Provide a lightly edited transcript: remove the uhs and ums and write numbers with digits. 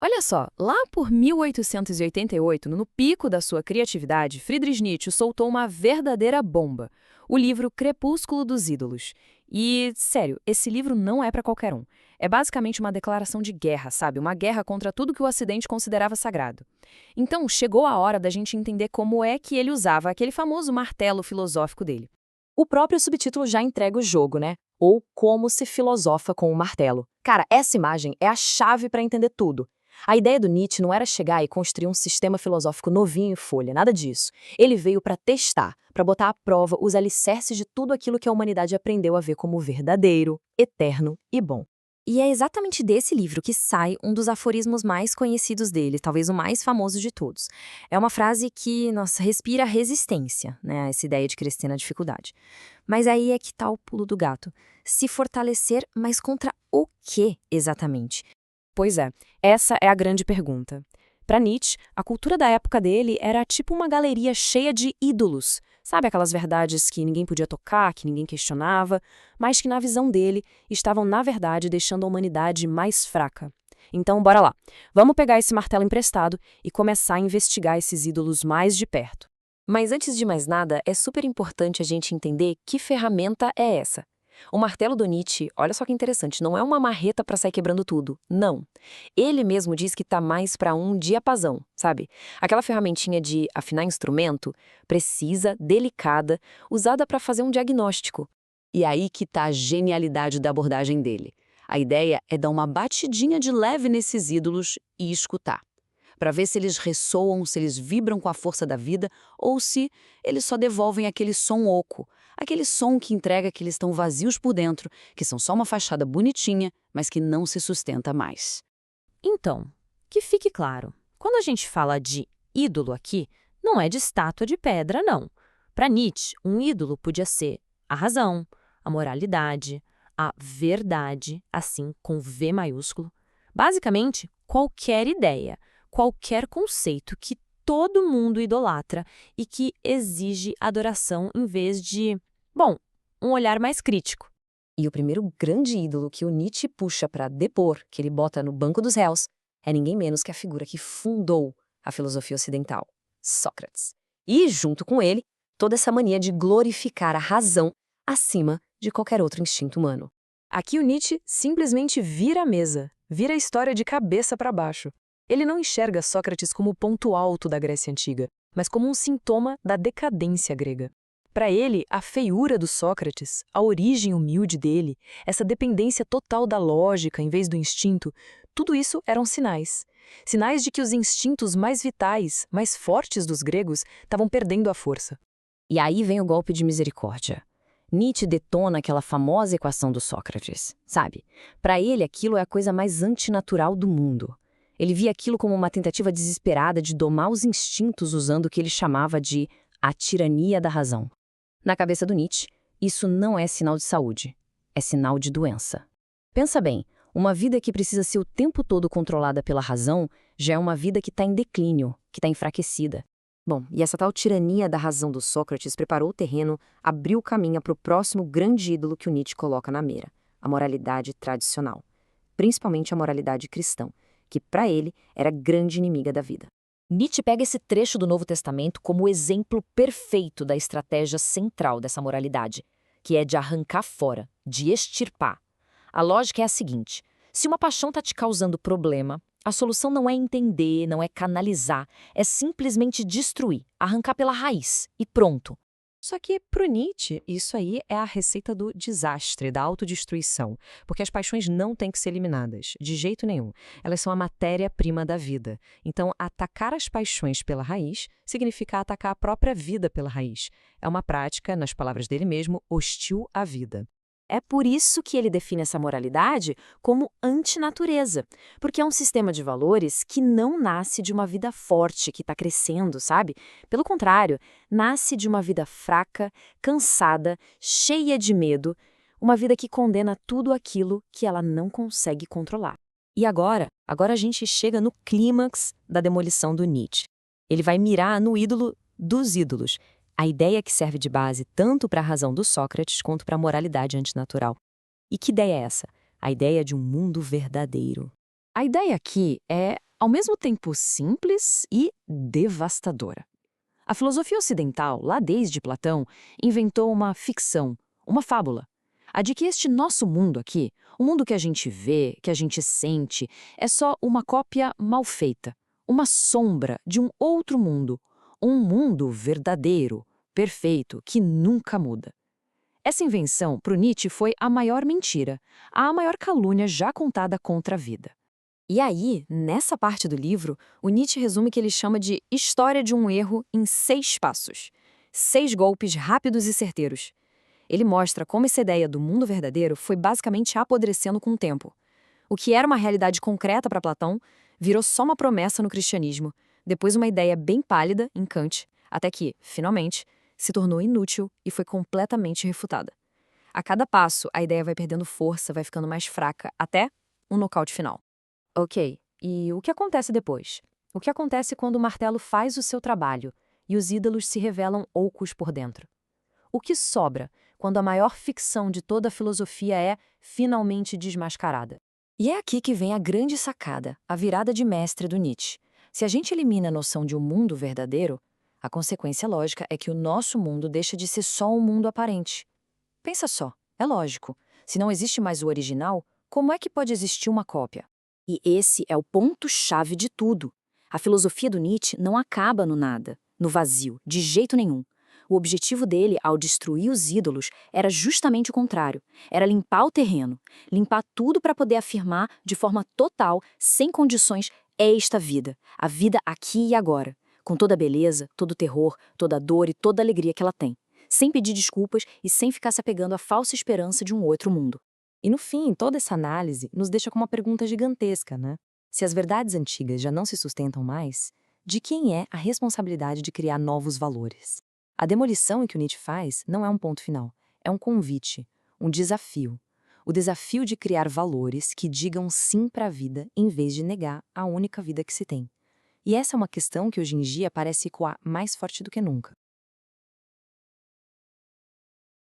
Olha só, lá por 1888, no pico da sua criatividade, Friedrich Nietzsche soltou uma verdadeira bomba, o livro Crepúsculo dos Ídolos. E, sério, esse livro não é para qualquer um. É basicamente uma declaração de guerra, sabe? Uma guerra contra tudo que o Ocidente considerava sagrado. Então, chegou a hora da gente entender como é que ele usava aquele famoso martelo filosófico dele. O próprio subtítulo já entrega o jogo, né? Ou Como se filosofa com o martelo. Cara, essa imagem é a chave para entender tudo. A ideia do Nietzsche não era chegar e construir um sistema filosófico novinho em folha, nada disso. Ele veio para testar, para botar à prova os alicerces de tudo aquilo que a humanidade aprendeu a ver como verdadeiro, eterno e bom. E é exatamente desse livro que sai um dos aforismos mais conhecidos dele, talvez o mais famoso de todos. É uma frase que, nossa, respira resistência, né, essa ideia de crescer na dificuldade. Mas aí é que tá o pulo do gato. Se fortalecer, mas contra o quê exatamente? Pois é, essa é a grande pergunta. Para Nietzsche, a cultura da época dele era tipo uma galeria cheia de ídolos. Sabe aquelas verdades que ninguém podia tocar, que ninguém questionava, mas que na visão dele estavam, na verdade, deixando a humanidade mais fraca. Então, bora lá. Vamos pegar esse martelo emprestado e começar a investigar esses ídolos mais de perto. Mas antes de mais nada, é super importante a gente entender que ferramenta é essa. O martelo do Nietzsche, olha só que interessante, não é uma marreta para sair quebrando tudo. Não. Ele mesmo diz que tá mais para um diapasão, sabe? Aquela ferramentinha de afinar instrumento, precisa, delicada, usada para fazer um diagnóstico. E aí que tá a genialidade da abordagem dele. A ideia é dar uma batidinha de leve nesses ídolos e escutar, para ver se eles ressoam, se eles vibram com a força da vida ou se eles só devolvem aquele som oco, aquele som que entrega que eles estão vazios por dentro, que são só uma fachada bonitinha, mas que não se sustenta mais. Então, que fique claro, quando a gente fala de ídolo aqui, não é de estátua de pedra, não. Para Nietzsche, um ídolo podia ser a razão, a moralidade, a verdade, assim com V maiúsculo. Basicamente, qualquer ideia, qualquer conceito que todo mundo idolatra e que exige adoração em vez de, bom, um olhar mais crítico. E o primeiro grande ídolo que o Nietzsche puxa para depor, que ele bota no banco dos réus, é ninguém menos que a figura que fundou a filosofia ocidental, Sócrates. E, junto com ele, toda essa mania de glorificar a razão acima de qualquer outro instinto humano. Aqui o Nietzsche simplesmente vira a mesa, vira a história de cabeça para baixo. Ele não enxerga Sócrates como o ponto alto da Grécia Antiga, mas como um sintoma da decadência grega. Para ele, a feiura do Sócrates, a origem humilde dele, essa dependência total da lógica em vez do instinto, tudo isso eram sinais. Sinais de que os instintos mais vitais, mais fortes dos gregos estavam perdendo a força. E aí vem o golpe de misericórdia. Nietzsche detona aquela famosa equação do Sócrates, sabe? Para ele, aquilo é a coisa mais antinatural do mundo. Ele via aquilo como uma tentativa desesperada de domar os instintos usando o que ele chamava de a tirania da razão. Na cabeça do Nietzsche, isso não é sinal de saúde, é sinal de doença. Pensa bem, uma vida que precisa ser o tempo todo controlada pela razão já é uma vida que está em declínio, que está enfraquecida. Bom, e essa tal tirania da razão do Sócrates preparou o terreno, abriu o caminho para o próximo grande ídolo que o Nietzsche coloca na mira, a moralidade tradicional, principalmente a moralidade cristã, que para ele era grande inimiga da vida. Nietzsche pega esse trecho do Novo Testamento como o exemplo perfeito da estratégia central dessa moralidade, que é de arrancar fora, de extirpar. A lógica é a seguinte: se uma paixão está te causando problema, a solução não é entender, não é canalizar, é simplesmente destruir, arrancar pela raiz e pronto. Só que, pro Nietzsche, isso aí é a receita do desastre, da autodestruição, porque as paixões não têm que ser eliminadas, de jeito nenhum. Elas são a matéria-prima da vida. Então, atacar as paixões pela raiz significa atacar a própria vida pela raiz. É uma prática, nas palavras dele mesmo, hostil à vida. É por isso que ele define essa moralidade como antinatureza, porque é um sistema de valores que não nasce de uma vida forte que está crescendo, sabe? Pelo contrário, nasce de uma vida fraca, cansada, cheia de medo, uma vida que condena tudo aquilo que ela não consegue controlar. E agora a gente chega no clímax da demolição do Nietzsche. Ele vai mirar no ídolo dos ídolos, a ideia que serve de base tanto para a razão do Sócrates quanto para a moralidade antinatural. E que ideia é essa? A ideia de um mundo verdadeiro. A ideia aqui é ao mesmo tempo simples e devastadora. A filosofia ocidental, lá desde Platão, inventou uma ficção, uma fábula, a de que este nosso mundo aqui, o mundo que a gente vê, que a gente sente, é só uma cópia mal feita, uma sombra de um outro mundo, um mundo verdadeiro, perfeito, que nunca muda. Essa invenção, para o Nietzsche, foi a maior mentira, a maior calúnia já contada contra a vida. E aí, nessa parte do livro, o Nietzsche resume o que ele chama de história de um erro em 6 passos. 6 golpes rápidos e certeiros. Ele mostra como essa ideia do mundo verdadeiro foi basicamente apodrecendo com o tempo. O que era uma realidade concreta para Platão virou só uma promessa no cristianismo, depois uma ideia bem pálida em Kant, até que, finalmente, se tornou inútil e foi completamente refutada. A cada passo, a ideia vai perdendo força, vai ficando mais fraca, até um nocaute final. Ok, e o que acontece depois? O que acontece quando o martelo faz o seu trabalho e os ídolos se revelam ocos por dentro? O que sobra quando a maior ficção de toda a filosofia é finalmente desmascarada? E é aqui que vem a grande sacada, a virada de mestre do Nietzsche. Se a gente elimina a noção de um mundo verdadeiro, a consequência lógica é que o nosso mundo deixa de ser só um mundo aparente. Pensa só, é lógico. Se não existe mais o original, como é que pode existir uma cópia? E esse é o ponto-chave de tudo. A filosofia do Nietzsche não acaba no nada, no vazio, de jeito nenhum. O objetivo dele, ao destruir os ídolos, era justamente o contrário. Era limpar o terreno, limpar tudo para poder afirmar, de forma total, sem condições, esta vida, a vida aqui e agora, com toda a beleza, todo o terror, toda a dor e toda a alegria que ela tem, sem pedir desculpas e sem ficar se apegando à falsa esperança de um outro mundo. E no fim, toda essa análise nos deixa com uma pergunta gigantesca, né? Se as verdades antigas já não se sustentam mais, de quem é a responsabilidade de criar novos valores? A demolição em que o Nietzsche faz não é um ponto final, é um convite, um desafio. O desafio de criar valores que digam sim para a vida em vez de negar a única vida que se tem. E essa é uma questão que hoje em dia parece ecoar mais forte do que nunca.